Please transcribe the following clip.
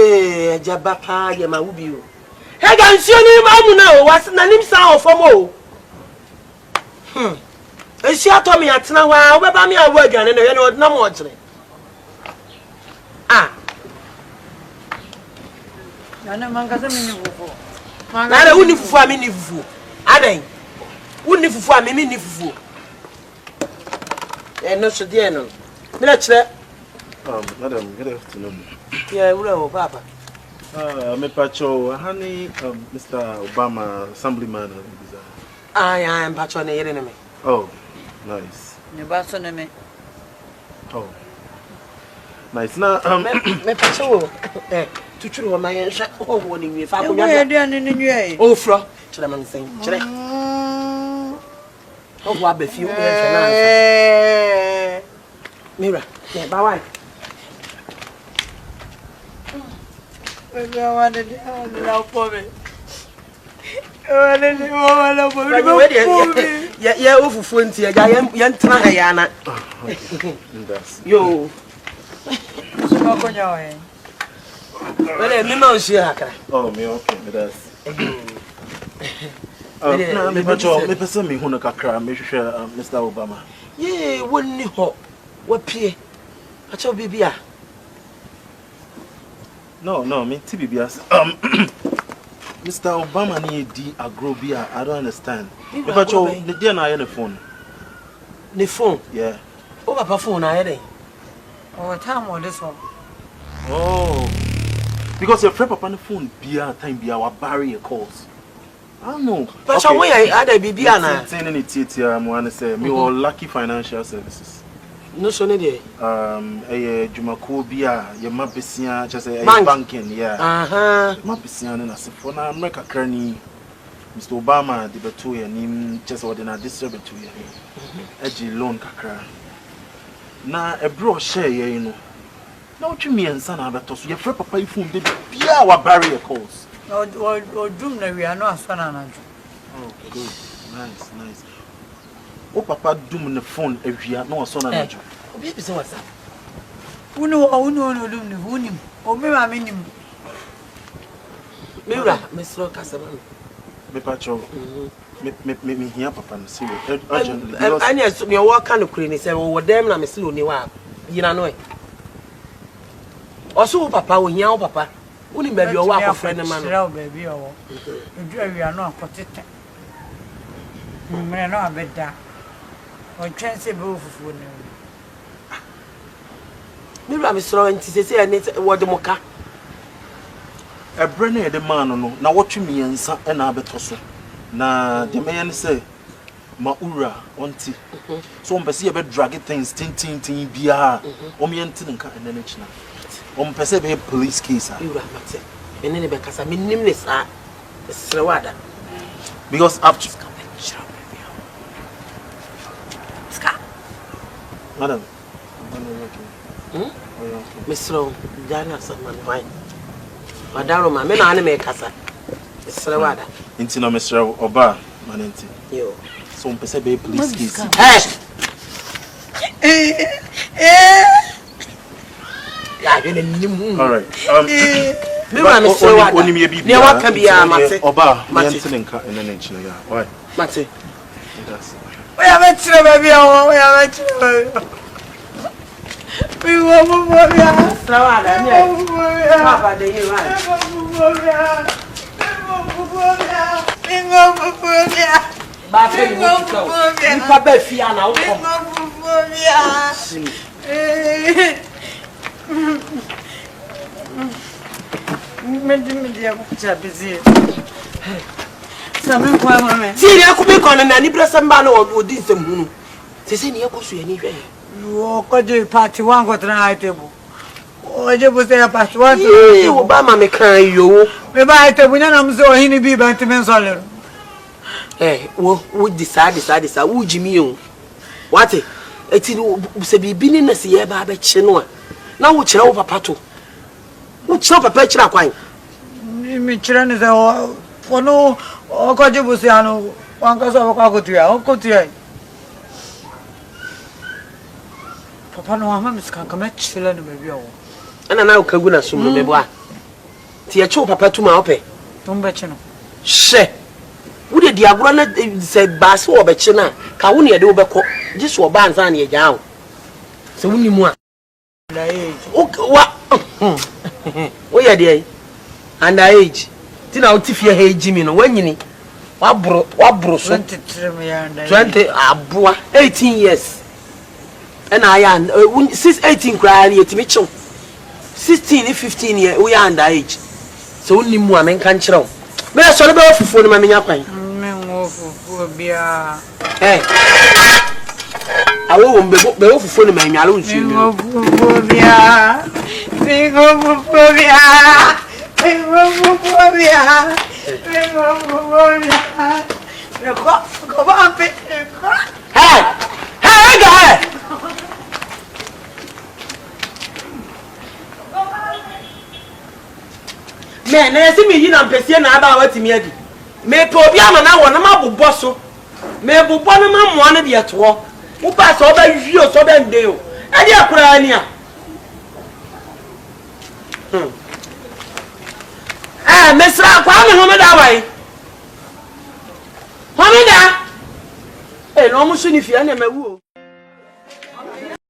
Eh, Jabapa, Yamaubi. I can see you, Mamma, what's the name sound for more? And she told me at now, where by me, I work and I know no more. Ah, I know Mancasam before. I wouldn't for me, fool. I wouldn't for me, fool. And no, so dear, no. Madam, good afternoon. Yeah, well, Papa. Me Pacho, honey, Mr. Obama, Assemblyman. I am patron enemy. Oh, nice. You pass on me. Oh, nice. Now, Me patron, to true my answer. Oh, what do you find? Oh, Fro, Chinaman saying, oh, what be few Mira, yeah, bye. I wanted to love for me. Yeah, over 20. I am Yantana. Yo, well, Mimo, oh, me okay, that's. Me Pacho, me person me who kakra, me share Mr. Obama. Yeah, wouldn't you hope? What pay? I told Bibia. No, me TBBS. Mr. Obama need the agrobia. I don't understand. Me Pacho, the day na on the phone. The phone? Yeah. Oh, Papa phone, I had it. Oh, time on this one. Oh, because your friend on the phone, be time be our barrier calls. I don't know. But okay. I had a Bibiana. Saying it, I'm going to say, me or Lucky Financial Services. No, so need a Jumakobia, your Mapisia, just a banking, yeah. Mapisia, and I said, for now, America Kearney, Mr. Obama, the Batu, and him just ordinary distributor to you. Edgy loan Kakra. Now, a bro share, you know. Now, what you mean, and son, I've told you, your friend Papa, you found the our barrier calls. Or doom, we are not son. Oh, good. Nice. Oh, Papa, doom the phone if you are no son. Baby, so what's up? Who know, who him, or me, I mean him. Mira, Miss Rocasaman. Me Pacho, me here, Papa, serious. Urgently. I know your work kind of clean. Say, well, damn, I'm a slow new up. You know, also, Papa, when you're Papa. Only baby, your wife, friend, man. Baby, or we are not protected. We are not a bed. Or transable for food. Maybe I'm throwing to say, I need what the mocha. A brain, the man, no. Now, what you mean, and Abetoso. Now, the man say, Maura, auntie. So, I'm see about dragging things, tin, beer, Omiantin and then it's now. Perceive police case. You are not and then because I mean, nameless are Srawada. Because after Madam, Miss Slow, Diana, someone wine. Madame, my men are make us. Srawada. Intino Mr. Oba, Manenti. You. So, perceive police case. All right. Mira, Mr. Only me be what can be a Mate. Oba, Manson and the nation. Why? Mate. We have a trouble, we have a trouble. We won't move on. Papa, the year Some women. See, I could be on an anniversary or did some moon. They say, you go to anything. You could do party one got an table. Oh, you was there past one. You Obama may cry you. Maybe I tell we don't so he be back to Mensolero. Eh, would decide, would Jimmy? What it is be being a sea by Chenoa. Now, which you over Pato? What's up a patch like wine? Michigan is for no or Cojibusiano, one cause of a cocotia. Papa no harm is can come at children, maybe. And now Kaguna soon, maybe. ti e che papa tuma ope Tombeche no. She. Wo de di agro na se baase wo be che na ka wo ne ye de wo be ko je so ba ansa na ye gya wo. Se wo ni mu a. Wa wo ye de underage. Ti na wo ti fie ha ejimi no wanyini. Wabro so 20 aboa 18 years. And I am 18 cry yet me chow 16 15 years we are underage. So only mu amen kan kire. Me so le be ofufo no ma menya kwan. Me ofufo bia. Awo wo be ofufo no ma nwale unsu mi. Ofufo bia. Ofufo bia. Ofufo bia. Hey, guy! Man, I see me in a person about what me. May Pobiana now one of my bosso. May Bubana one of the at war. Who pass over you so then deal. And you are crying. Mr. Kwame Homeda way. Homeda! Eh, no, Monsieur, if you are never woo.